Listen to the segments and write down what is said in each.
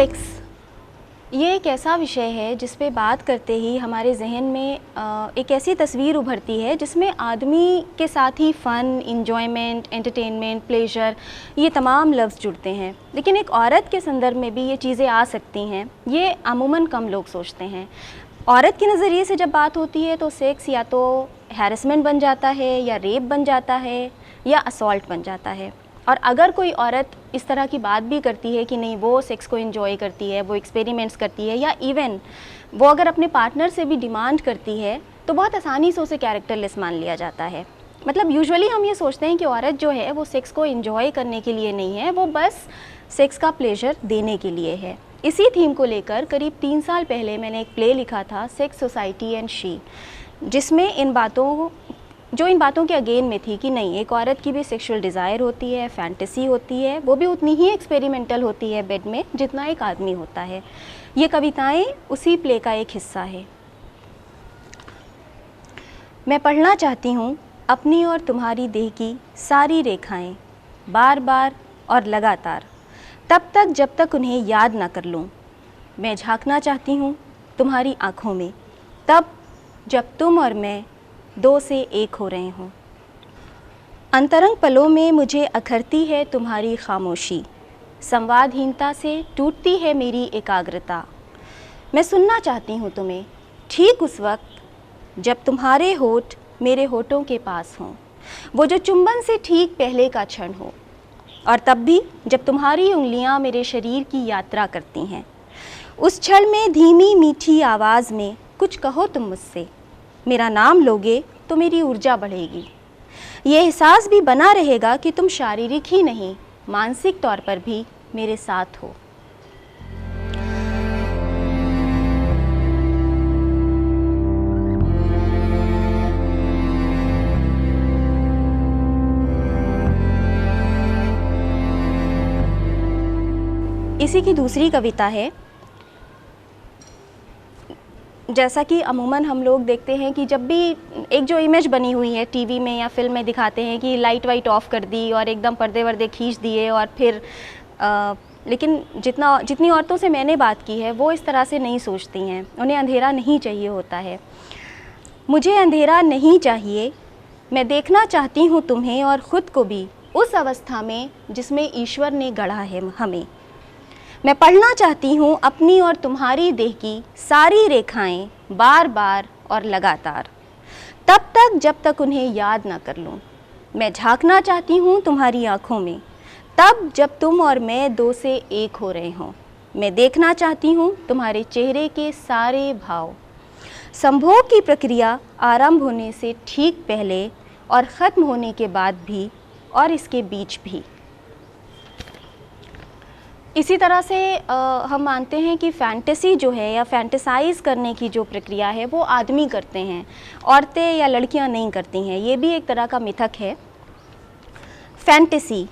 Sex, ये एक ऐसा विषय है जिस पे बात करते ही हमारे जहन में एक ऐसी तस्वीर उभरती है जिसमें आदमी के साथ ही फ़न, इंजॉयमेंट, एंटरटेनमेंट, प्लेजर, ये तमाम लफ्ज़ जुड़ते हैं। लेकिन एक औरत के संदर्भ में भी ये चीज़ें आ सकती हैं, ये अमूमन कम लोग सोचते हैं। औरत के नज़रिए से जब बात होती है तो सेक्स या तो हैरेसमेंट बन जाता है, या रेप बन जाता है, या असॉल्ट बन जाता है। और अगर कोई औरत इस तरह की बात भी करती है कि नहीं वो सेक्स को एंजॉय करती है, वो एक्सपेरिमेंट्स करती है, या इवन वो अगर अपने पार्टनर से भी डिमांड करती है, तो बहुत आसानी से उसे कैरेक्टरलेस मान लिया जाता है। मतलब यूजुअली हम ये सोचते हैं कि औरत जो है वो सेक्स को एंजॉय करने के लिए नहीं है, वो बस सेक्स का प्लेजर देने के लिए है। इसी थीम को लेकर करीब 3 साल पहले मैंने एक प्ले लिखा था, सेक्स, सोसाइटी एंड शी, जिसमें इन बातों के अगेन में थी कि नहीं, एक औरत की भी सेक्सुअल डिज़ायर होती है, फैंटेसी होती है, वो भी उतनी ही एक्सपेरिमेंटल होती है बेड में जितना एक आदमी होता है। ये कविताएं उसी प्ले का एक हिस्सा है। मैं पढ़ना चाहती हूँ अपनी और तुम्हारी देह की सारी रेखाएं, बार बार और लगातार, तब तक जब तक उन्हें याद ना कर लूँ। मैं झांकना चाहती हूँ तुम्हारी आँखों में, तब जब तुम और मैं 2 से 1 हो रहे हों। अंतरंग पलों में मुझे अखरती है तुम्हारी खामोशी, संवादहीनता से टूटती है मेरी एकाग्रता। मैं सुनना चाहती हूँ तुम्हें ठीक उस वक्त जब तुम्हारे होठ मेरे होठों के पास हों, वो जो चुंबन से ठीक पहले का क्षण हो, और तब भी जब तुम्हारी उंगलियाँ मेरे शरीर की यात्रा करती हैं। उस क्षण में धीमी मीठी आवाज़ में कुछ कहो तुम मुझसे, मेरा नाम लोगे तो मेरी ऊर्जा बढ़ेगी। ये एहसास भी बना रहेगा कि तुम शारीरिक ही नहीं, मानसिक तौर पर भी मेरे साथ हो। इसी की दूसरी कविता है। जैसा कि अमूमन हम लोग देखते हैं कि जब भी एक जो इमेज बनी हुई है टीवी में या फिल्म में दिखाते हैं कि लाइट वाइट ऑफ कर दी और एकदम पर्दे वर्दे खींच दिए और फिर लेकिन जितनी औरतों से मैंने बात की है वो इस तरह से नहीं सोचती हैं। उन्हें अंधेरा नहीं चाहिए होता है। मुझे अंधेरा नहीं चाहिए, मैं देखना चाहती हूँ तुम्हें और ख़ुद को भी उस अवस्था में जिसमें ईश्वर ने गढ़ा है हमें। मैं पढ़ना चाहती हूँ अपनी और तुम्हारी देह की सारी रेखाएं, बार बार और लगातार, तब तक जब तक उन्हें याद ना कर लूँ। मैं झांकना चाहती हूँ तुम्हारी आँखों में, तब जब तुम और मैं 2 से 1 हो रहे हों। मैं देखना चाहती हूँ तुम्हारे चेहरे के सारे भाव, संभोग की प्रक्रिया आरंभ होने से ठीक पहले और ख़त्म होने के बाद भी और इसके बीच भी। इसी तरह से हम मानते हैं कि फैंटेसी जो है या फैंटेसाइज करने की जो प्रक्रिया है वो आदमी करते हैं, औरतें या लड़कियां नहीं करती हैं। ये भी एक तरह का मिथक है। फैंटेसी,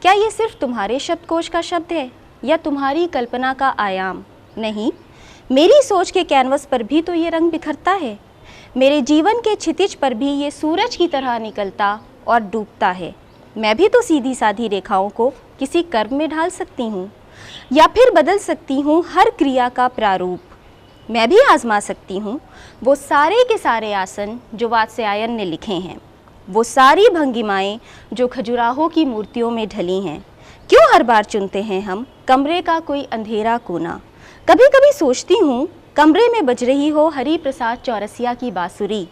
क्या ये सिर्फ तुम्हारे शब्दकोश का शब्द है या तुम्हारी कल्पना का आयाम? नहीं, मेरी सोच के कैनवस पर भी तो ये रंग बिखरता है। मेरे जीवन के क्षितिज पर भी ये सूरज की तरह निकलता और डूबता है। मैं भी तो सीधी साधी रेखाओं को किसी कर्म में ढाल सकती हूँ या फिर बदल सकती हूँ हर क्रिया का प्रारूप। मैं भी आजमा सकती हूँ वो सारे के सारे आसन जो वात्स्यायन ने लिखे हैं, वो सारी भंगिमाएं जो खजुराहो की मूर्तियों में ढली हैं। क्यों हर बार चुनते हैं हम कमरे का कोई अंधेरा कोना? कभी कभी सोचती हूँ कमरे में बज रही हो हरि प्रसाद चौरसिया की बांसुरी।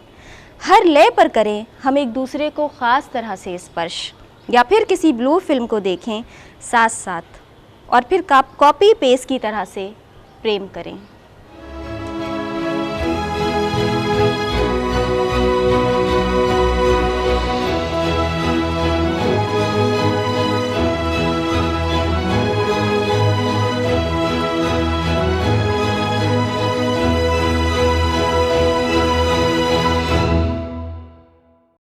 हर लय पर करें हम एक दूसरे को ख़ास तरह से स्पर्श, या फिर किसी ब्लू फिल्म को देखें साथ साथ और फिर कॉपी पेस्ट की तरह से प्रेम करें।